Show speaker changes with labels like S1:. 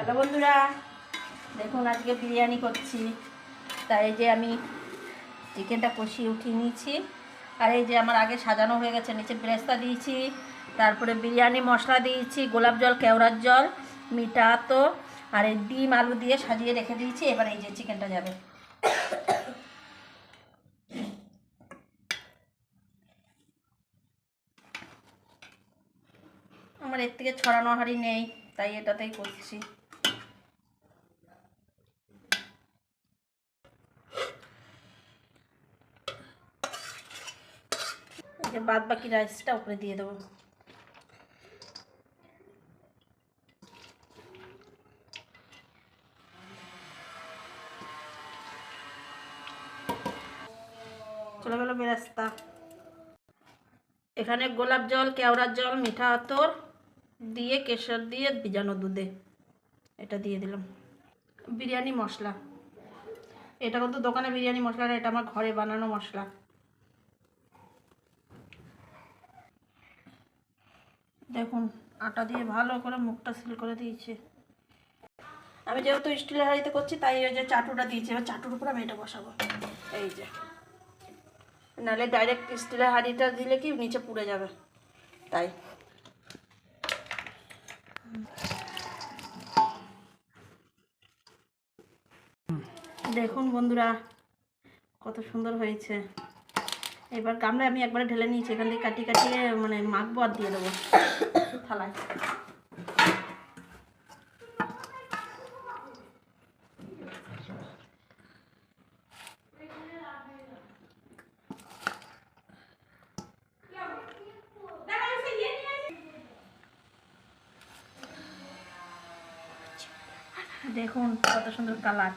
S1: Hello বন্ধুরা, দেখুন আজকে বিরিয়ানি করছি। তাই এই যে আমি চিকেনটা কষিয়ে উঠিয়ে নিয়েছি, আর এই যে আমার আগে সাজানো হয়ে গেছে। নিচে বেরেস্তা দিয়েছি, তারপরে বিরিয়ানি মশলা দিয়েছি, গোলাপ জল, কেওড়ার জল, মিঠা আতো আর এই ডিম আলু দিয়ে সাজিয়ে রেখে দিয়েছি। এবার এই যে চিকেনটা যাবে। আমার এর থেকে ছড়ানো হাঁড়ি নেই, তাই এটাতেই করছি। বাদ বাকি রাইসটা উপরে দিয়ে দেবো। চলে গেল বেরেস্তা। এখানে গোলাপ জল, কেওড়ার জল, মিঠা আতর দিয়ে কেশর দিয়ে ভিজানো দুধে এটা দিয়ে দিলাম। বিরিয়ানি মশলা, এটা কিন্তু দোকানে বিরিয়ানি মশলা না, এটা আমার ঘরে বানানো মশলা। দেখুন আটা দিয়ে ভালো করে মুখটা সিল করে দিয়েছি। আমি যেহেতু স্টিলের হাঁড়িতে করছি তাই ওই যে চাটুটা দিয়েছি। এবার চাটুর উপর আমি এটা বসাবো। এই যে, নাহলে ডাইরেক্ট স্টিলের হাঁড়িটা দিলে কি নিচে পুড়ে যাবে, তাই। দেখুন বন্ধুরা কত সুন্দর হয়েছে। এবার গামলায় আমি একবারে ঢেলে নিয়েছি, এখান থেকে কাটিয়ে কাটিয়ে মানে মাখবো আর দিয়ে দেবো থালায়। দেখুন কত সুন্দর কালার।